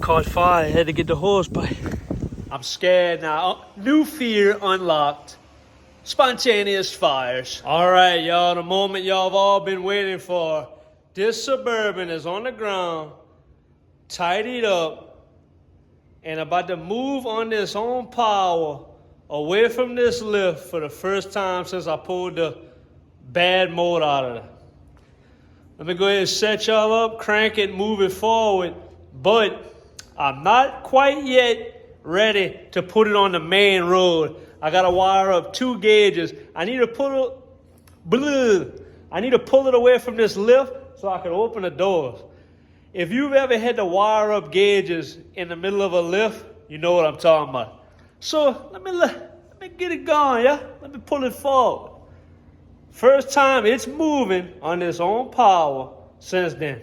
caught fire. I had to get the hose pipe. I'm scared now. New fear unlocked. Spontaneous fires. All right, y'all. The moment y'all have all been waiting for. This Suburban is on the ground, tidied up, and about to move on its own power away from this lift for the first time since I pulled the bad mode out of it. Let me go ahead and set y'all up, crank it, move it forward. But I'm not quite yet ready to put it on the main road. I gotta wire up 2 gauges. I need to pull it away from this lift so I can open the doors. If you've ever had to wire up gauges in the middle of a lift, you know what I'm talking about. So let me get it going, yeah? Let me pull it forward. First time it's moving on its own power since then.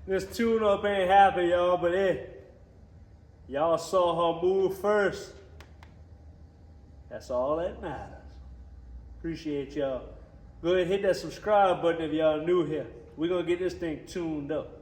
This tune-up ain't happy, y'all, but y'all saw her move first. That's all that matters. Appreciate y'all. Go ahead and hit that subscribe button if y'all new here. We're gonna get this thing tuned up.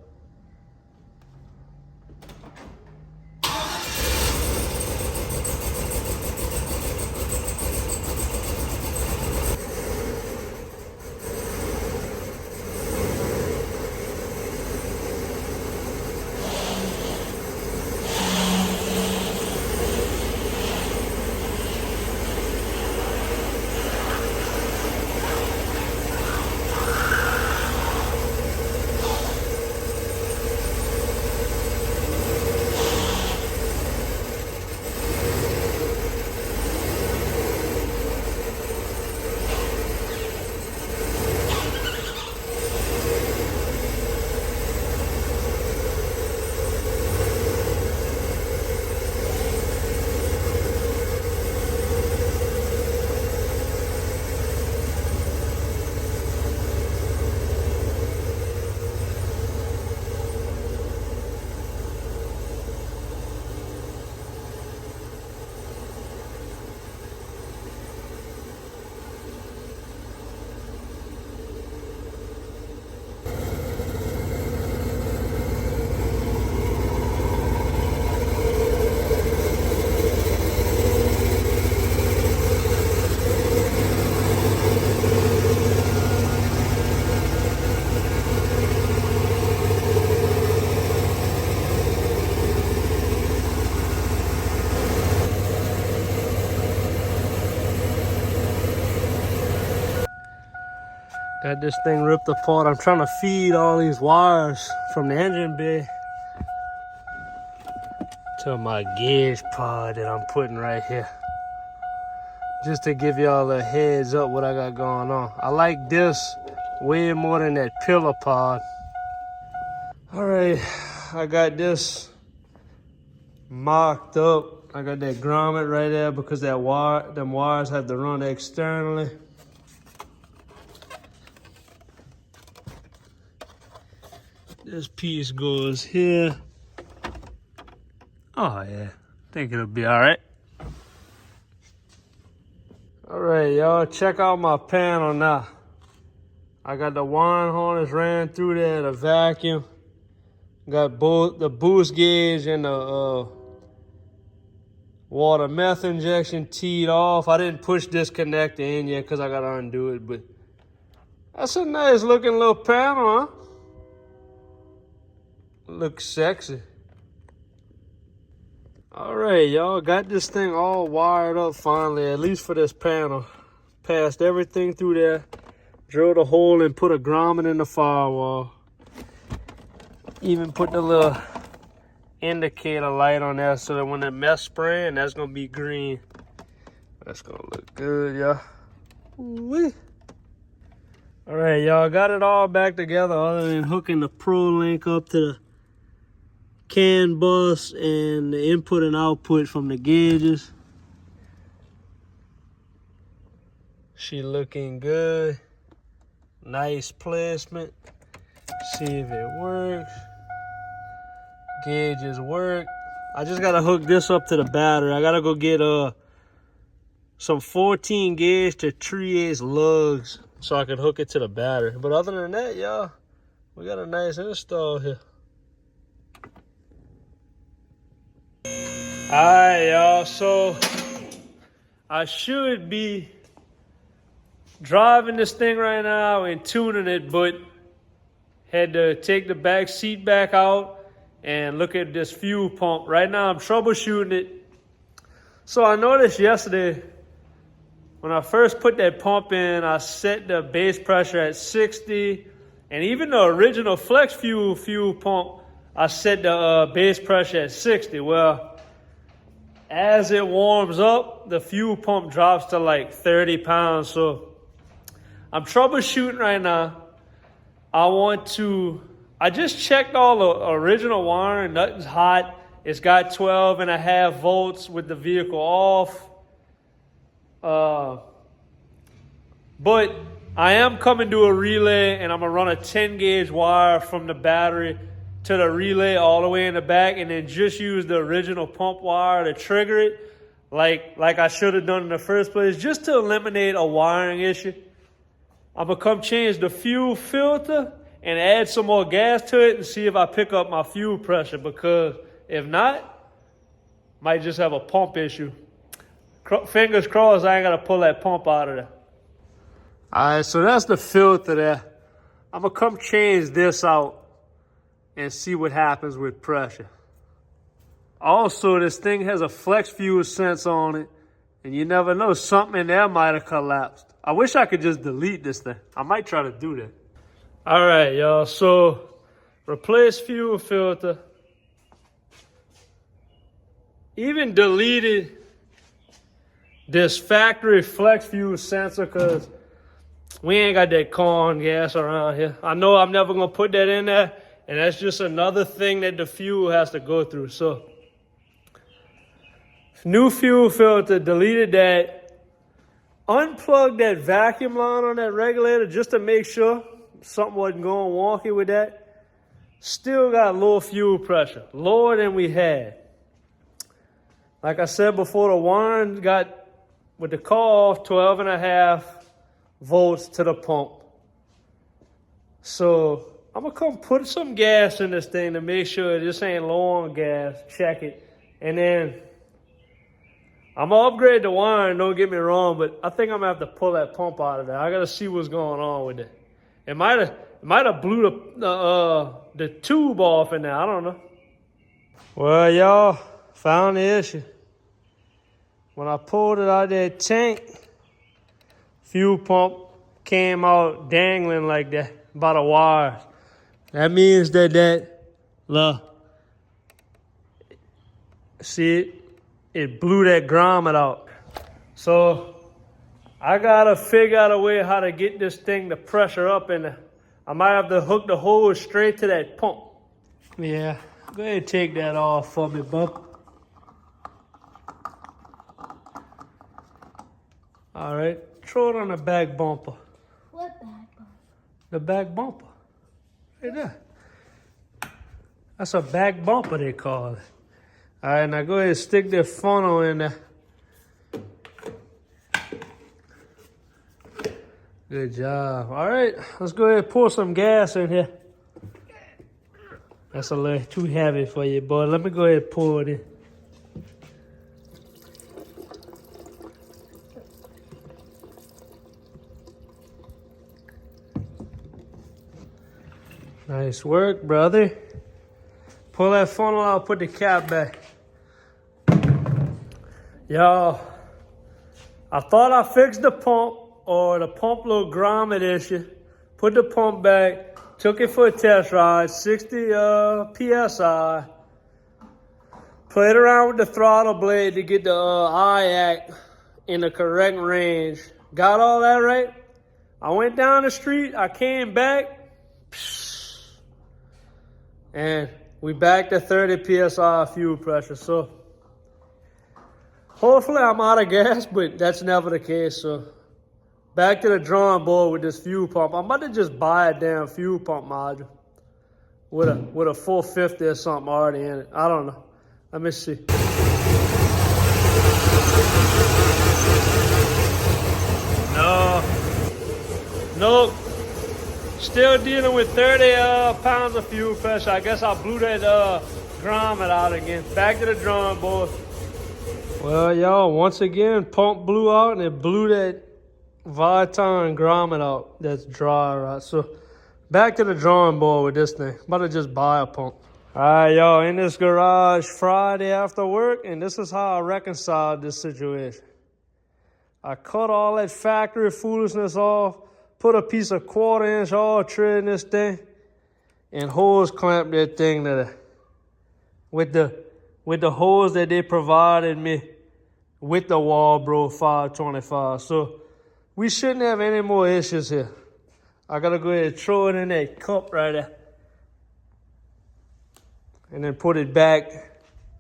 Got this thing ripped apart. I'm trying to feed all these wires from the engine bay to my gauge pod that I'm putting right here. Just to give y'all a heads up what I got going on. I like this way more than that pillar pod. All right, I got this marked up. I got that grommet right there because them wires have to run externally. This piece goes here. Oh yeah, think it'll be all right. All right, y'all, check out my panel now. I got the wine harness ran through there, the vacuum. Got both the boost gauge and the water meth injection teed off. I didn't push this connector in yet because I got to undo it, but that's a nice looking little panel, huh? Looks sexy. All right, y'all, got this thing all wired up finally, at least for this panel. Passed everything through there, drilled a hole and put a grommet in the firewall. Even put the little indicator light on there so that when the meth spraying, that's gonna be green. That's gonna look good, y'all. Ooh-wee. All right, y'all, got it all back together other than hooking the Pro Link up to the CAN bus and the input and output from the gauges. She looking good. Nice placement. See if it works. Gauges work. I just gotta hook this up to the battery. I gotta go get some 14 gauge to 3/8 lugs so I can hook it to the battery. But other than that, y'all, we got a nice install here. Alright, y'all, so I should be driving this thing right now and tuning it, but had to take the back seat back out and look at this fuel pump. Right now I'm troubleshooting it. So I noticed yesterday when I first put that pump in, I set the base pressure at 60, and even the original flex fuel pump, I set the base pressure at 60. Well, as it warms up, the fuel pump drops to like 30 pounds. So I'm troubleshooting right now. I just checked all the original wiring, nothing's hot. It's got 12.5 volts with the vehicle off. But I am coming to a relay and I'm gonna run a 10 gauge wire from the battery to the relay all the way in the back and then just use the original pump wire to trigger it like I should have done in the first place, just to eliminate a wiring issue. I'm gonna come change the fuel filter and add some more gas to it and see if I pick up my fuel pressure, because if not, might just have a pump issue. Fingers crossed I ain't gotta pull that pump out of there. All right, so that's the filter there. I'm gonna come change this out and see what happens with pressure. Also, this thing has a flex fuel sense on it, and you never know, something in there might have collapsed. I wish I could just delete this thing. I might try to do that. All right, y'all, so replace fuel filter. Even deleted this factory flex fuel sensor because we ain't got that corn gas around here. I know I'm never gonna put that in there, and that's just another thing that the fuel has to go through. So, new fuel filter, deleted that. Unplugged that vacuum line on that regulator just to make sure something wasn't going wonky with that. Still got low fuel pressure, lower than we had. Like I said before, the wiring got, with the car off, 12.5 volts to the pump. So I'm gonna come put some gas in this thing to make sure this ain't low on gas. Check it. And then I'm gonna upgrade the wiring, don't get me wrong, but I think I'm gonna have to pull that pump out of there. I gotta see what's going on with it. It might have blew the tube off in there. I don't know. Well, y'all, found the issue. When I pulled it out of that tank, fuel pump came out dangling like that by the wires. That means look, see it blew that grommet out. So I gotta figure out a way how to get this thing to pressure up, and I might have to hook the hose straight to that pump. Yeah, go ahead and take that off for me, bub. All right, throw it on the back bumper. What back bumper? The back bumper. Right there. That's a back bumper, they call it. All right, now go ahead and stick that funnel in there. Good job. All right, let's go ahead and pour some gas in here. That's a little too heavy for you, boy. Let me go ahead and pour it in. Nice work, brother. Pull that funnel out, put the cap back. Y'all, I thought I fixed the pump or the pump little grommet issue. Put the pump back, took it for a test ride, 60 PSI. Played around with the throttle blade to get the eye act in the correct range. Got all that right. I went down the street, I came back, and we back to 30 PSI fuel pressure. So hopefully I'm out of gas, but that's never the case. So back to the drawing board with this fuel pump. I'm about to just buy a damn fuel pump module with a 450 or something already in it. I don't know. Let me see. No. Nope. Still dealing with 30 pounds of fuel pressure. I guess I blew that grommet out again. Back to the drawing board. Well, y'all, once again, pump blew out and it blew that Viton grommet out. That's dry, right? So back to the drawing board with this thing. About to just buy a pump. All right, y'all, in this garage Friday after work, and this is how I reconciled this situation. I cut all that factory foolishness off, put a piece of 1/4-inch oil tread in this thing, and hose clamped that thing to with the hose that they provided me with the Walbro 525. So we shouldn't have any more issues here. I gotta go ahead and throw it in that cup right there. And then put it back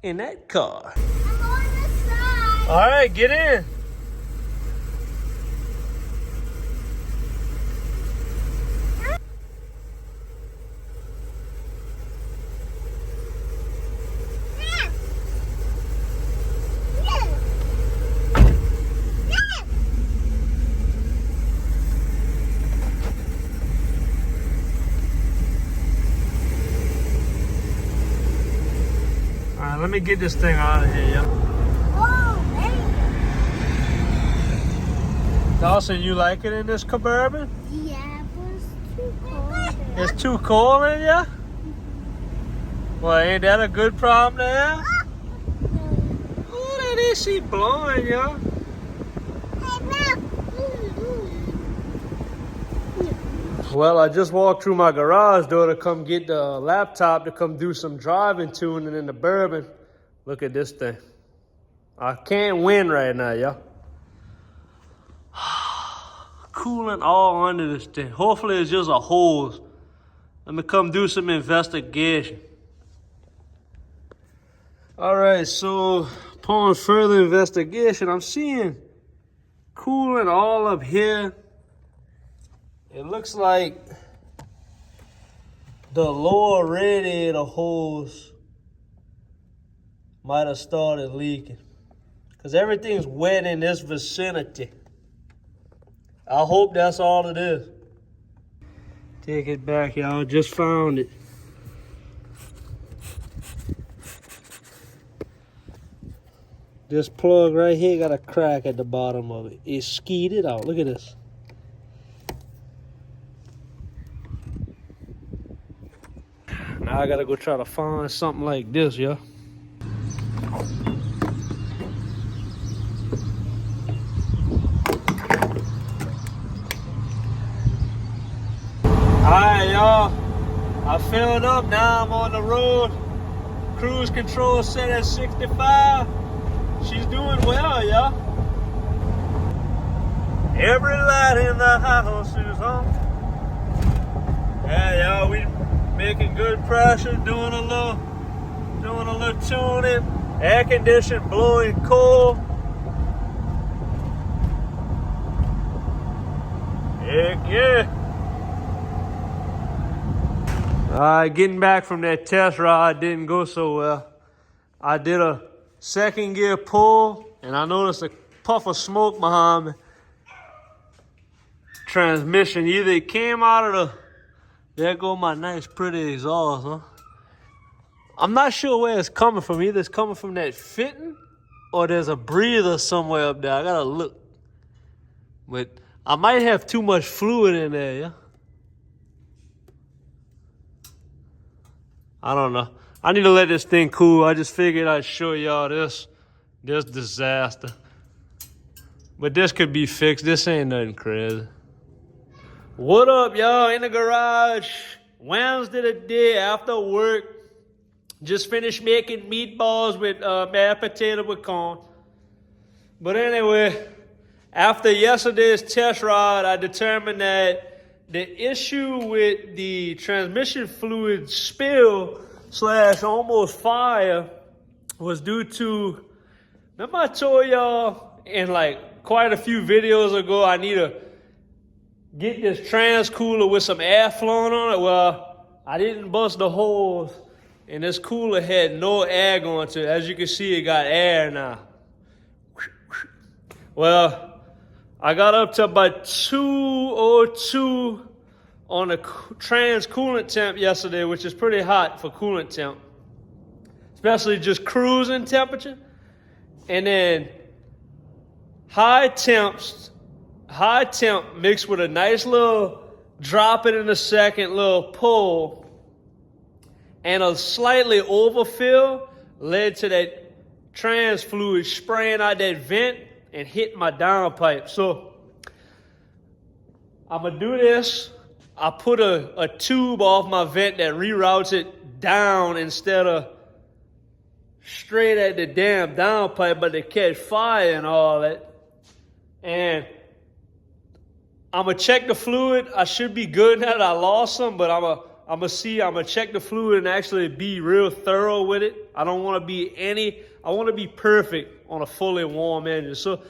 in that car. I'm on the side. All right, get in. Let me get this thing out of here, yo. Oh, hey. Dawson, you like it in this suburban? Yeah, but it's too cold. It's too cold in here? Well, ain't that a good problem to have? Oh, that AC blowing, yo. Well, I just walked through my garage door to come get the laptop to come do some driving tuning in the Bourbon. Look at this thing. I can't win right now, y'all. Cooling all under this thing. Hopefully it's just a hose. Let me come do some investigation. All right, so upon further investigation, I'm seeing cooling all up here. It looks like the lower radiator hose might have started leaking because everything's wet in this vicinity. I hope that's all it is. Take it back, y'all. Just found it. This plug right here got a crack at the bottom of it. It skied it out. Look at this. Now I gotta go try to find something like this, yo. Alright, y'all. I filled up. Now I'm on the road. Cruise control set at 65. She's doing well, y'all. Every light in the house is on. Yeah, y'all, we making good pressure, doing a little tuning, air conditioning blowing cold. Heck yeah. Alright, getting back from that test ride didn't go so well. I did a second gear pull and I noticed a puff of smoke behind me. transmission. Either it came out of the... There go my nice pretty exhaust, huh? I'm not sure where it's coming from. Either it's coming from that fitting or there's a breather somewhere up there. I gotta look. But I might have too much fluid in there, yeah? I don't know. I need to let this thing cool. I just figured I'd show y'all this disaster. But this could be fixed. This ain't nothing crazy. What up, y'all? In the garage. Wednesday the day after work. Just finished making meatballs with mashed potato with corn. But anyway, after yesterday's test ride, I determined that the issue with the transmission fluid spill / almost fire was due to, remember I told y'all in like quite a few videos ago, I need to get this trans cooler with some air flowing on it? Well, I didn't bust the holes, and this cooler had no air going to it. As you can see, it got air now. Well, I got up to about 202 on the trans coolant temp yesterday, which is pretty hot for coolant temp, especially just cruising temperature. And then high temp mixed with a nice little drop it in a second little pull and a slightly overfill led to that trans fluid spraying out that vent and hit my downpipe. So I'm gonna do this. I put a tube off my vent that reroutes it down instead of straight at the damn downpipe, but they catch fire and all that. And I'm gonna check the fluid. I should be good now that I lost some, but I'm gonna check the fluid and actually be real thorough with it. I want to be perfect on a fully warm engine. So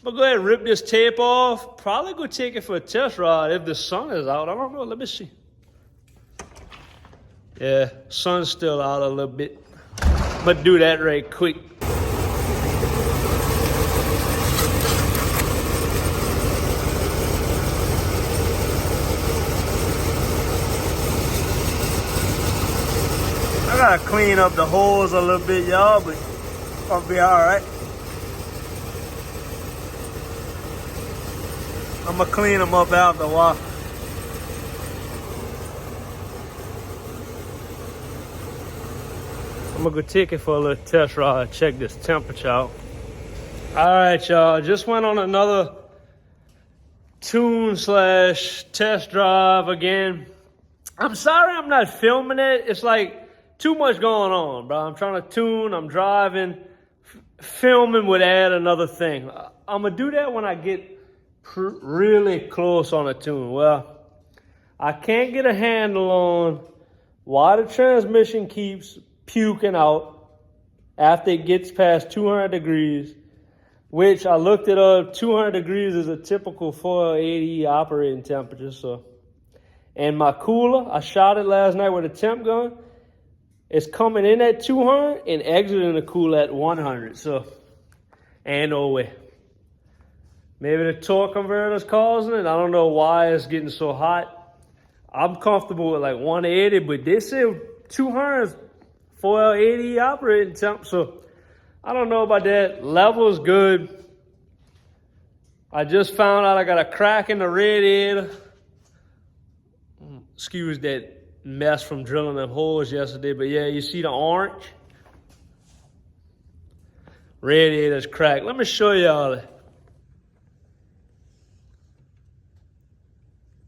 I'm gonna go ahead and rip this tape off. Probably go take it for a test ride if the sun is out. I don't know. Let me see. Yeah, sun's still out a little bit. I'm gonna do that right quick. I gotta clean up the holes a little bit, y'all, but I'll be all right. I'm gonna clean them up after a while. I'm gonna go take it for a little test ride, check this temperature out. All right, y'all, just went on another tune / test drive again. I'm sorry I'm not filming it. It's like too much going on, bro. I'm trying to tune, I'm driving, filming would add another thing. I'm gonna do that when I get really close on a tune. Well, I can't get a handle on why the transmission keeps puking out after it gets past 200 degrees, which I looked it up. 200 degrees is a typical 480 operating temperature. So, and my cooler, I shot it last night with a temp gun. It's coming in at 200 and exiting the cooler at 100. So, ain't no way. Maybe the torque converter is causing it. I don't know why it's getting so hot. I'm comfortable with like 180, but they say 200 is 480 operating temp. So I don't know about that. Level is good. I just found out I got a crack in the radiator. Excuse that mess from drilling them holes yesterday, but yeah, you see the orange? Radiator's cracked. Let me show y'all that.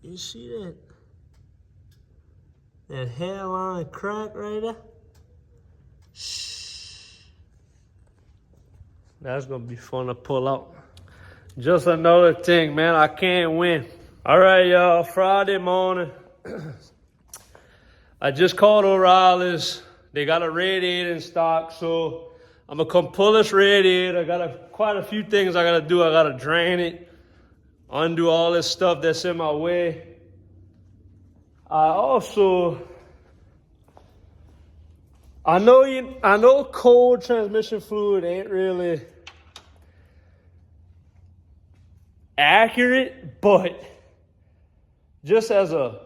You see that? That hairline crack right there? Shh. That's gonna be fun to pull out. Just another thing, man, I can't win. All right, y'all, Friday morning. I just called O'Reilly's. They got a radiator in stock, so I'm gonna come pull this radiator. I got quite a few things I gotta do. I gotta drain it, undo all this stuff that's in my way. I know cold transmission fluid ain't really accurate, but just as a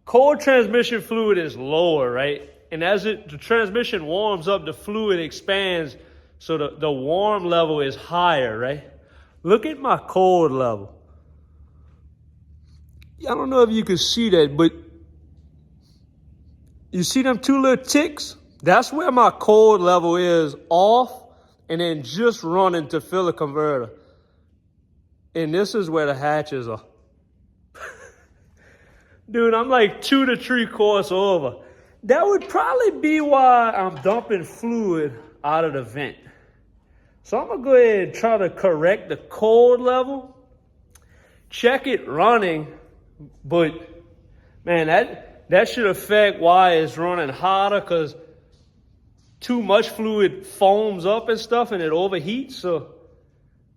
cold transmission fluid is lower, right? And as the transmission warms up, the fluid expands, so the warm level is higher, right? Look at my cold level. I don't know if you can see that, but you see them two little ticks? That's where my cold level is off and then just running to fill a converter. And this is where the hatches are. Dude, I'm like 2 to 3 quarts over. That would probably be why I'm dumping fluid out of the vent. So I'm gonna go ahead and try to correct the cold level. Check it running, but man, that should affect why it's running hotter, because too much fluid foams up and stuff and it overheats. So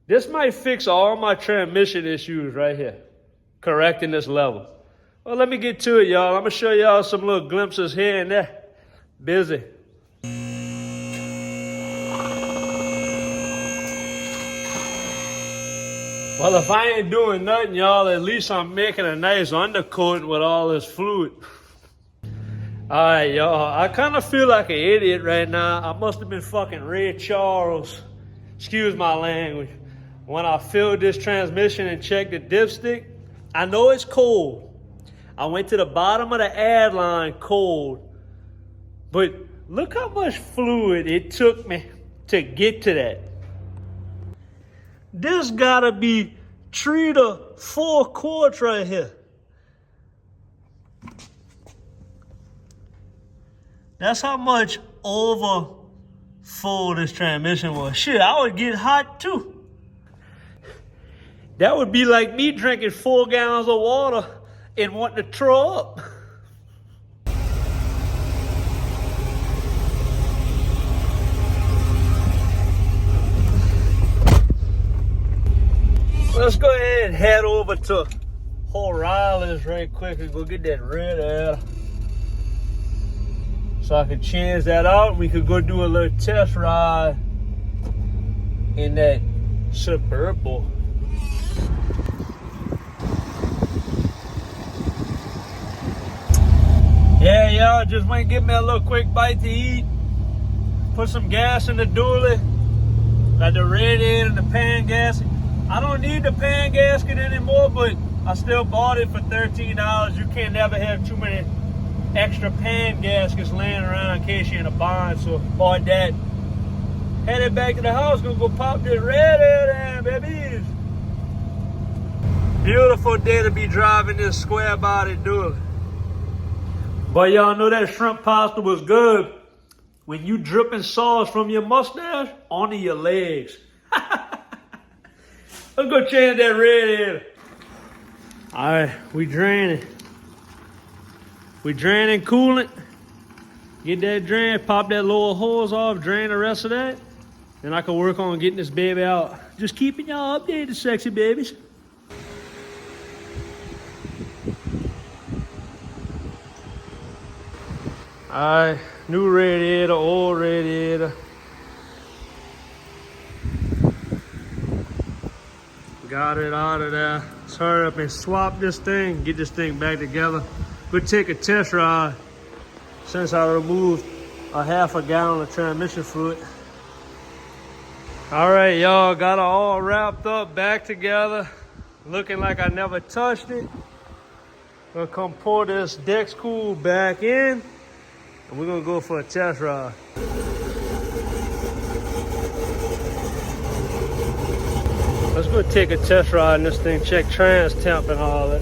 this might fix all my transmission issues right here, correcting this level. Well, let me get to it, y'all. I'm going to show y'all some little glimpses here and there. Busy. Well, if I ain't doing nothing, y'all, at least I'm making a nice undercoating with all this fluid. All right, y'all. I kind of feel like an idiot right now. I must have been fucking Ray Charles. Excuse my language. When I filled this transmission and checked the dipstick, I know it's cold. I went to the bottom of the ad line cold. But look how much fluid it took me to get to that. This gotta be 3 to 4 quarts right here. That's how much over full this transmission was. Shit, I would get hot too. That would be like me drinking 4 gallons of water and wanting to throw up. Let's go ahead and head over to O'Reilly's right quick and go get that red air. So I can change that out. We could go do a little test ride in that suburban. Yeah, y'all, just went and get me a little quick bite to eat. Put some gas in the Duhe. Got the radiator and the pan gasket. I don't need the pan gasket anymore, but I still bought it for $13. You can't never have too many extra pan gaskets laying around in case you're in a bind, so bought that. Headed back to the house, gonna go pop this radiator down, babies. Beautiful day to be driving this square body Duhe. But y'all know that shrimp pasta was good when you dripping sauce from your mustache onto your legs. Let's go change that radiator. All right, we draining. We draining coolant. Get that drain, pop that lower hose off, drain the rest of that. Then I can work on getting this baby out. Just keeping y'all updated, sexy babies. Alright, new radiator, old radiator. Got it out of there. Let's hurry up and swap this thing, get this thing back together. Go take a test ride since I removed a half a gallon of transmission fluid. Alright, y'all, got it all wrapped up, back together. Looking like I never touched it. Gonna come pour this Dex Cool back in. And we're gonna go for a test ride. Let's go take a test ride in this thing, check trans temp and all that.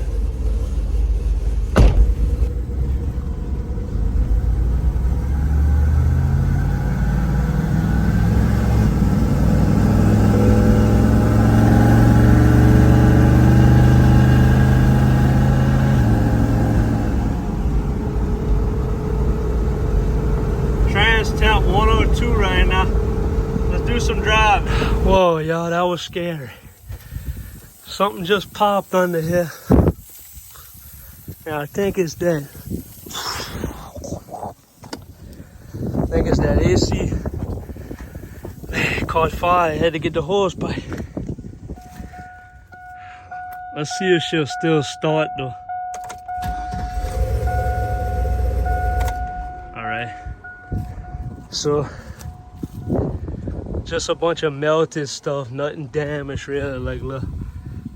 Temp 102 right now. Let's do some driving. Whoa, y'all, that was scary. Something just popped under here. Yeah, I think it's that. I think it's that AC. It caught fire. I had to get the hose pipe. Let's see if she'll still start though. All right. So just a bunch of melted stuff, nothing damaged really. Like look,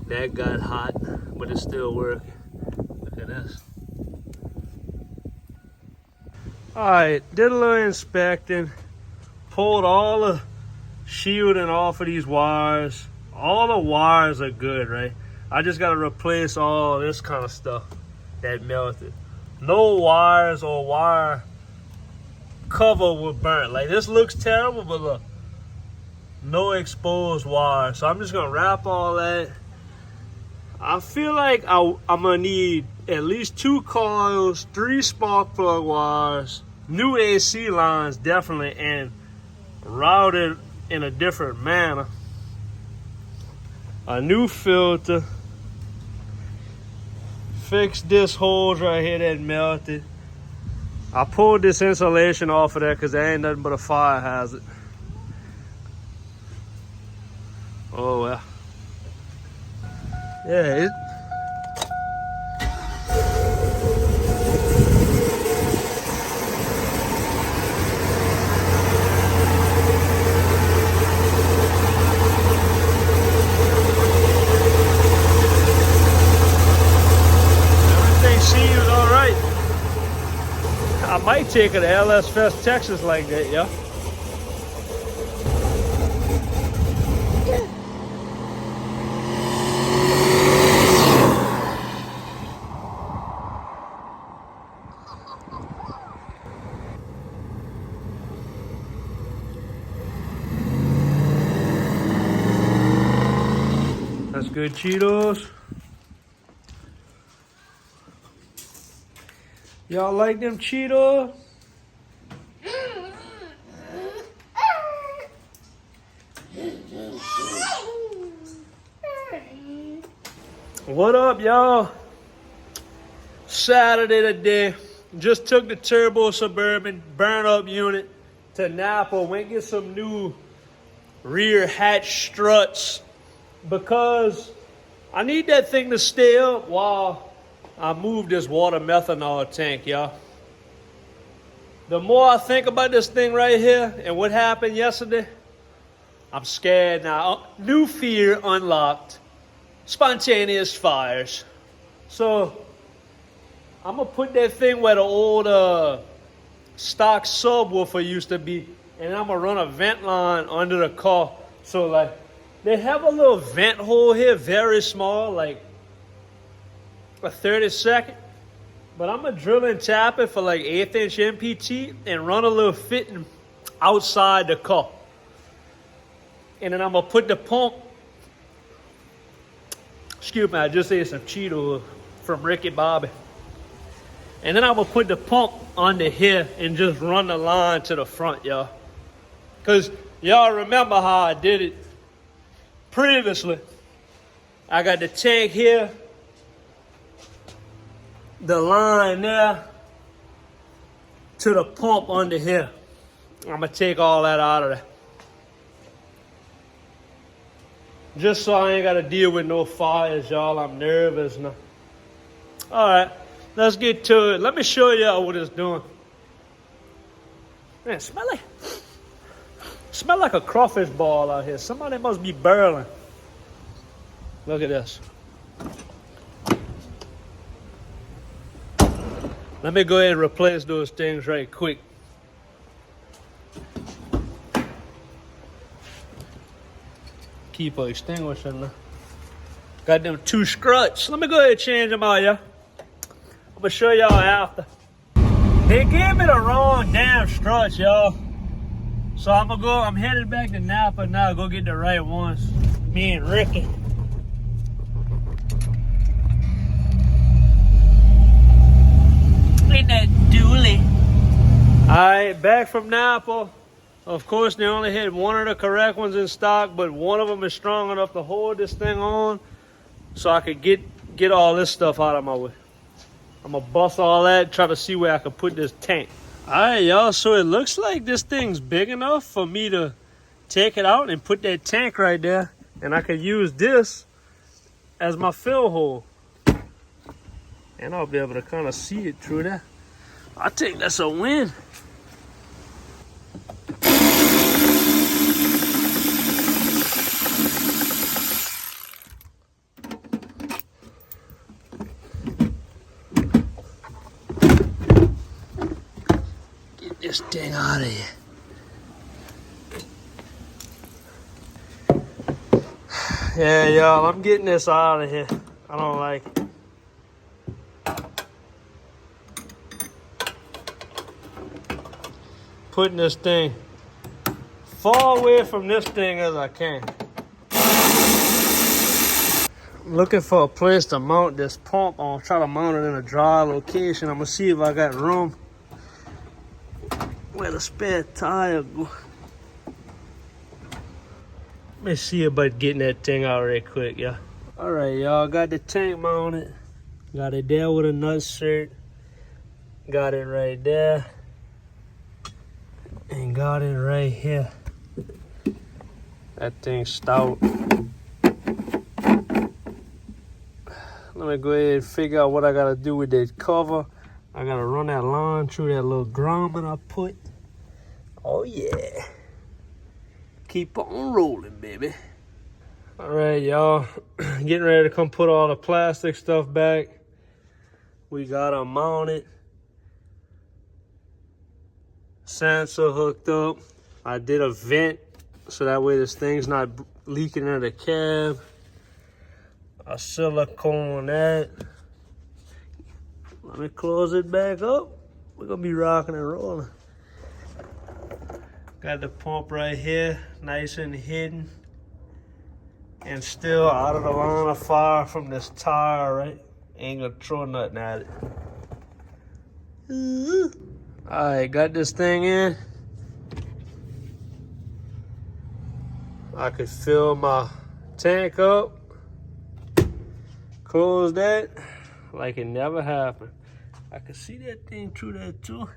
that got hot, but it's still working. Look at this. All right, did a little inspecting, pulled all the shielding off of these wires. All the wires are good, right? I just gotta replace all this kind of stuff that melted. No wires or wire cover were burnt. Like this looks terrible, but look, no exposed wire. So I'm just gonna wrap all that. I feel like I'm gonna need at least 2 coils, 3 spark plug wires, new AC lines definitely, and routed in a different manner. A new filter. Fix this hose right here that melted. I pulled this insulation off of there because there ain't nothing but a fire hazard. Oh well. Yeah, I might take it to LS Fest, Texas like that, yeah. That's good Cheetos. Y'all like them Cheetos? What up, y'all? Saturday today. Just took the turbo suburban burn up unit to Napa. Went get some new rear hatch struts because I need that thing to stay up while I moved this water methanol tank, y'all. The more I think about this thing right here and what happened yesterday, I'm scared now. New fear unlocked. Spontaneous fires. So I'm gonna put that thing where the old stock subwoofer used to be, and I'm gonna run a vent line under the car. So like, they have a little vent hole here, very small, like a 30-second, but I'm gonna drill and tap it for like 1/8 inch MPT and run a little fitting outside the car. And then I'm gonna put the pump, excuse me, I just ate some Cheetos from Ricky Bobby. And then I'm gonna put the pump under here and just run the line to the front, y'all. Cause y'all remember how I did it previously. I got the tank here, the line there to the pump under here. I'm gonna take all that out of there. Just so I ain't gotta deal with no fires, y'all. I'm nervous now. All right, let's get to it. Let me show y'all what it's doing. Man, smell like a crawfish ball out here. Somebody must be burling. Look at this. Let me go ahead and replace those things right quick. Keep an extinguisher now. Got them 2 struts. Let me go ahead and change them out, y'all. I'm gonna show y'all after. They gave me the wrong damn struts, y'all. So I'm headed back to Napa now, go get the right ones. Me and Ricky. In that dually. Alright, back from Napa. Of course, they only had one of the correct ones in stock, but one of them is strong enough to hold this thing on so I could get all this stuff out of my way. I'm gonna bust all that, try to see where I can put this tank. Alright, y'all, so it looks like this thing's big enough for me to take it out and put that tank right there, and I could use this as my fill hole. And I'll be able to kind of see it through that. I think that's a win. Get this thing out of here. Yeah, y'all, I'm getting this out of here. I don't like it. Putting this thing far away from this thing as I can. I'm looking for a place to mount this pump on. Try to mount it in a dry location. I'm gonna see if I got room where the spare tire go. Let me see about getting that thing out right quick, y'all. All right, y'all, got the tank mounted. Got it there with a nut shirt. Got it right there. And got it right here. That thing's stout. Let me go ahead and figure out what I gotta do with that cover. I gotta run that line through that little grommet I put. Oh yeah. Keep on rolling, baby. All right, y'all. Getting ready to come put all the plastic stuff back. We got them mounted. Sensor hooked up. I did a vent so that way this thing's not leaking in the cab. I silicone that. Let me close it back up. We're gonna be rocking and rolling. Got the pump right here, nice and hidden. And still out of the line of fire from this tire, right? Ain't gonna throw nothing at it. All right, got this thing in. I could fill my tank up. Close that like it never happened. I could see that thing through that too.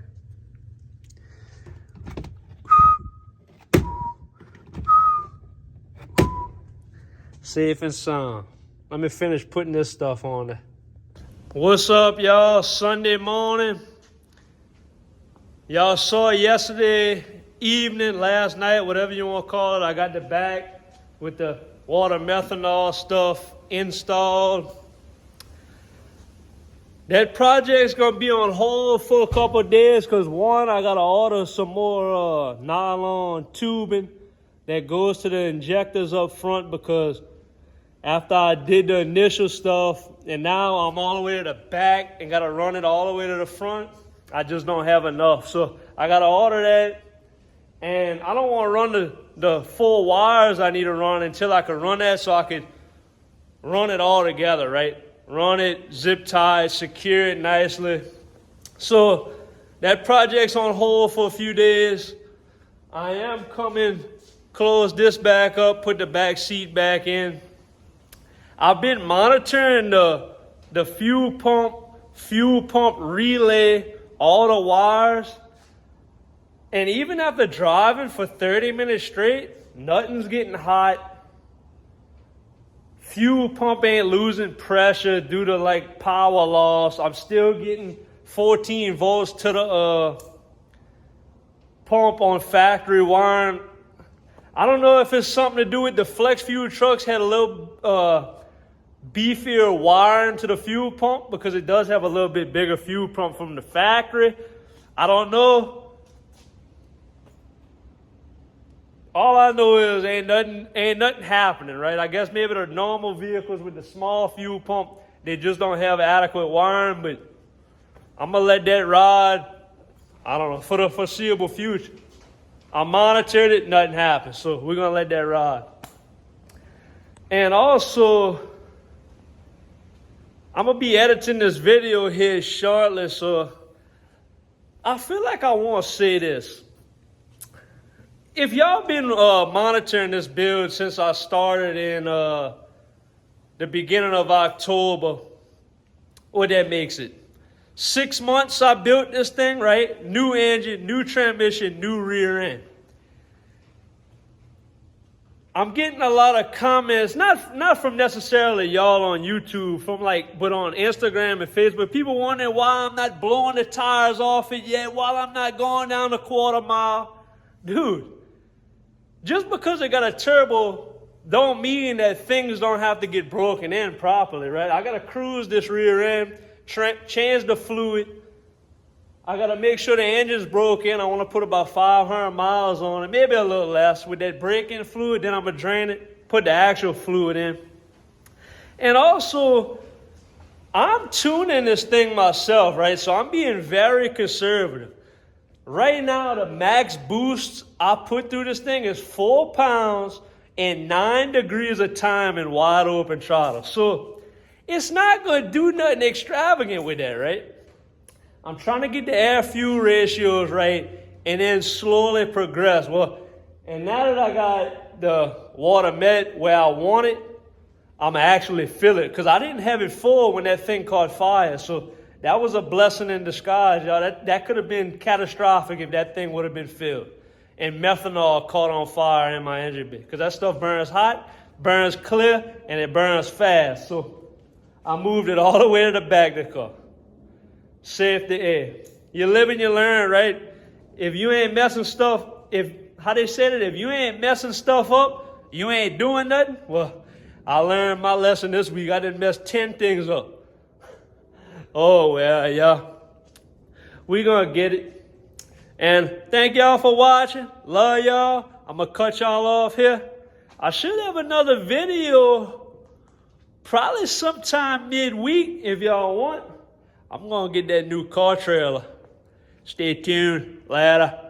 Safe and sound. Let me finish putting this stuff on there. What's up, y'all? Sunday morning. Y'all saw yesterday evening, last night, whatever you want to call it, I got the back with the water methanol stuff installed. That project's going to be on hold for a couple of days because, one, I got to order some more nylon tubing that goes to the injectors up front because after I did the initial stuff and now I'm all the way to the back and got to run it all the way to the front, I just don't have enough. So I got to order that. And I don't want to run the full wires I need to run until I can run that so I can run it all together, right? Run it, zip tie it, secure it nicely. So that project's on hold for a few days. I am coming, close this back up, put the back seat back in. I've been monitoring the fuel pump relay, all the wires. And even after driving for 30 minutes straight, nothing's getting hot. Fuel pump ain't losing pressure due to like power loss. I'm still getting 14 volts to the pump on factory wiring. I don't know if it's something to do with the flex fuel trucks had a little beefier wiring to the fuel pump because it does have a little bit bigger fuel pump from the factory. I don't know. All I know is ain't nothing happening, right? I guess maybe the normal vehicles with the small fuel pump, they just don't have adequate wiring, but I'm going to let that ride, I don't know, for the foreseeable future. I monitored it, nothing happened, so we're going to let that ride. And also, I'm going to be editing this video here shortly, so I feel like I want to say this. If y'all been monitoring this build since I started in the beginning of October, what that makes it? 6 months I built this thing, right? New engine, new transmission, new rear end. I'm getting a lot of comments, not from necessarily y'all on YouTube, but on Instagram and Facebook. People wondering why I'm not blowing the tires off it yet, why I'm not going down the quarter mile. Dude, just because it got a turbo don't mean that things don't have to get broken in properly, right? I got to cruise this rear end, change the fluid. I got to make sure the engine's broke in. I want to put about 500 miles on it, maybe a little less. With that break-in fluid, then I'm going to drain it, put the actual fluid in. And also, I'm tuning this thing myself, right? So I'm being very conservative. Right now, the max boost I put through this thing is 4 pounds and 9 degrees of time in wide open throttle. So it's not going to do nothing extravagant with that, right? I'm trying to get the air-fuel ratios right and then slowly progress. Well, and now that I got the water met where I want it, I'm going to actually fill it. Because I didn't have it full when that thing caught fire. So that was a blessing in disguise, y'all. That could have been catastrophic if that thing would have been filled and methanol caught on fire in my engine bay. Because that stuff burns hot, burns clear, and it burns fast. So I moved it all the way to the back of the car. Safety air. You live and you learn, right? If you ain't messing stuff, how they said it, if you ain't messing stuff up, you ain't doing nothing. Well, I learned my lesson this week. I didn't mess 10 things up. Oh, well, yeah. We gonna get it. And thank y'all for watching. Love y'all. I'm gonna cut y'all off here. I should have another video probably sometime midweek if y'all want. I'm going to get that new car trailer. Stay tuned. Later.